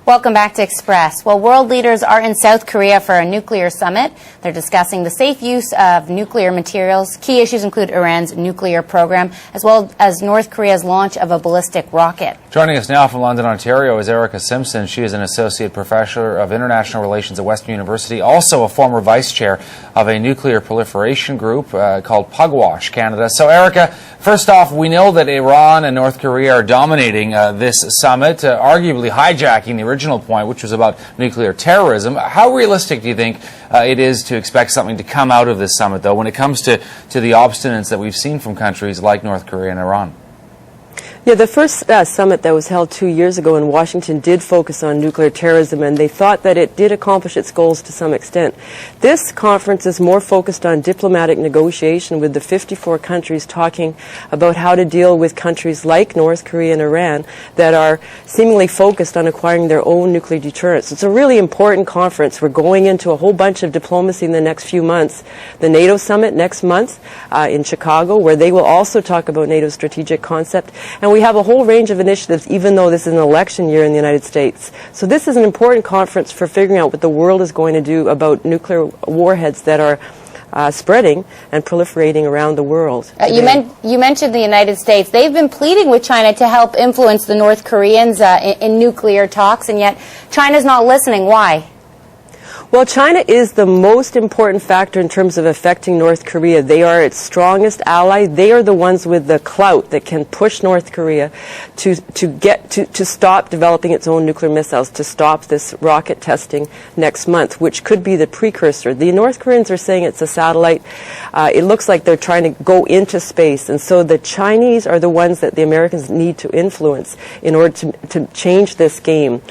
Welcome back to Express. Well, world leaders are in South Korea for a nuclear summit. They're discussing the safe use of nuclear materials. Key issues include Iran's nuclear program, as well as North Korea's launch of a ballistic rocket. Joining us now from London, Ontario is Erika Simpson. She is an associate professor of international relations at Western University, also a former vice chair of a nuclear proliferation group called Pugwash Canada. So, Erika, first off, we know that Iran and North Korea are dominating this summit, arguably hijacking the original point, which was about nuclear terrorism. How realistic do you think it is to expect something to come out of this summit, though, when it comes to the obstinance that we've seen from countries like North Korea and Iran? Yeah, the first summit that was held 2 years ago in Washington did focus on nuclear terrorism, and they thought that it did accomplish its goals to some extent. This conference is more focused on diplomatic negotiation, with the 54 countries talking about how to deal with countries like North Korea and Iran that are seemingly focused on acquiring their own nuclear deterrence. It's a really important conference. We're going into a whole bunch of diplomacy in the next few months. The NATO summit next month in Chicago, where they will also talk about NATO's strategic concept. And we have a whole range of initiatives, even though this is an election year in the United States. So this is an important conference for figuring out what the world is going to do about nuclear warheads that are spreading and proliferating around the world. You mentioned the United States. They've been pleading with China to help influence the North Koreans in nuclear talks, and yet China's not listening. Why? Well, China is the most important factor in terms of affecting North Korea. They are its strongest ally. They are the ones with the clout that can push North Korea to stop developing its own nuclear missiles, to stop this rocket testing next month, which could be the precursor. The North Koreans are saying it's a satellite. It looks like they're trying to go into space, and so the Chinese are the ones that the Americans need to influence in order to change this game.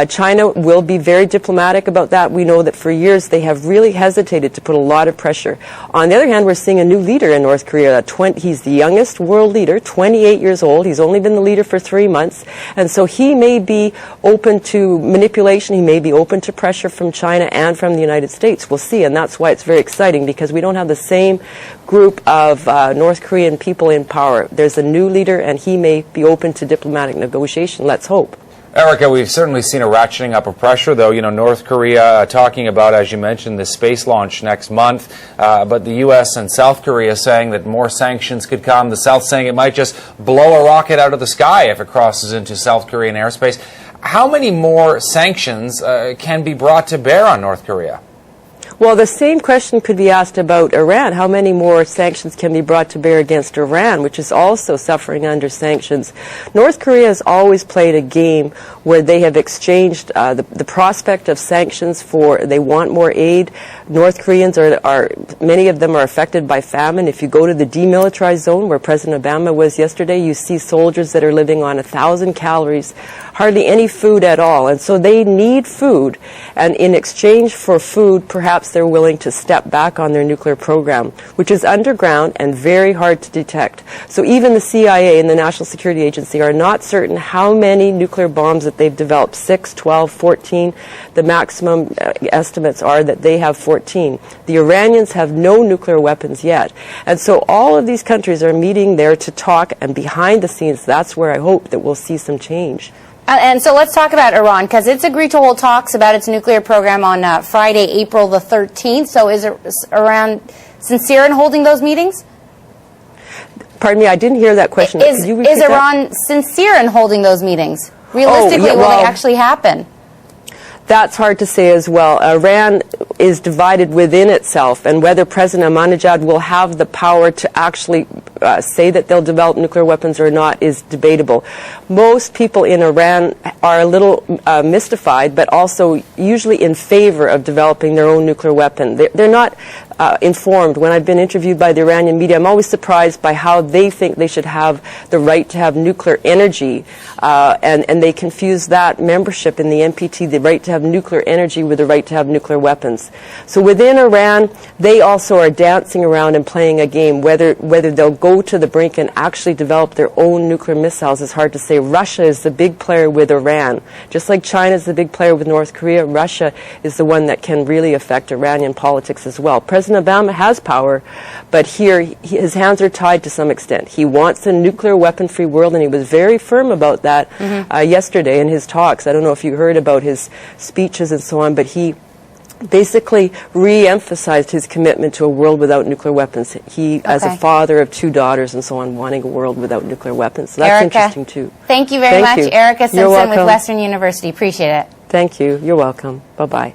China will be very diplomatic about that. We know that for years they have really hesitated to put a lot of pressure. On the other hand, we're seeing a new leader in North Korea. He's the youngest world leader, 28 years old. He's only been the leader for 3 months. And so he may be open to manipulation. He may be open to pressure from China and from the United States. We'll see. And that's why it's very exciting, because we don't have the same group of North Korean people in power. There's a new leader, and he may be open to diplomatic negotiation. Let's hope. Erika, we've certainly seen a ratcheting up of pressure, though. You know, North Korea talking about, as you mentioned, the space launch next month, but the U.S. and South Korea saying that more sanctions could come. The South saying it might just blow a rocket out of the sky if it crosses into South Korean airspace. How many more sanctions can be brought to bear on North Korea? Well, the same question could be asked about Iran. How many more sanctions can be brought to bear against Iran, which is also suffering under sanctions? North Korea has always played a game where they have exchanged the prospect of sanctions for, they want more aid. North Koreans many of them are affected by famine. If you go to the demilitarized zone where President Obama was yesterday, you see soldiers that are living on 1,000 calories, hardly any food at all. And so they need food. And in exchange for food, perhaps they're willing to step back on their nuclear program, which is underground and very hard to detect. So even the CIA and the National Security Agency are not certain how many nuclear bombs that they've developed, 6, 12, 14. The maximum estimates are that they have 14. The Iranians have no nuclear weapons yet. And so all of these countries are meeting there to talk, and behind the scenes, that's where I hope that we'll see some change. And so let's talk about Iran, because it's agreed to hold talks about its nuclear program on Friday, April the 13th. So is Iran sincere in holding those meetings? Pardon me, I didn't hear that question. Is Iran sincere in holding those meetings? Realistically, will they actually happen? That's hard to say as well. Iran is divided within itself, and whether President Ahmadinejad will have the power to actually say that they'll develop nuclear weapons or not is debatable. Most people in Iran are a little mystified, but also usually in favor of developing their own nuclear weapon. They're not informed. When I've been interviewed by the Iranian media, I'm always surprised by how they think they should have the right to have nuclear energy, and they confuse that membership in the NPT, the right to have nuclear energy, with the right to have nuclear weapons. So within Iran, they also are dancing around and playing a game. Whether they'll go to the brink and actually develop their own nuclear missiles is hard to say. Russia is the big player with Iran. Just like China is the big player with North Korea, Russia is the one that can really affect Iranian politics as well. President President Obama has power, but here his hands are tied to some extent. He wants a nuclear weapon-free world, and he was very firm about that yesterday in his talks. I don't know if you heard about his speeches and so on, but he basically re-emphasized his commitment to a world without nuclear weapons. He, as a father of 2 daughters and so on, wanting a world without nuclear weapons. So that's Erika, interesting too. Thank you very much. You. Erika You're Simpson with welcome. Western University. Appreciate it. Thank you. You're welcome. Bye-bye.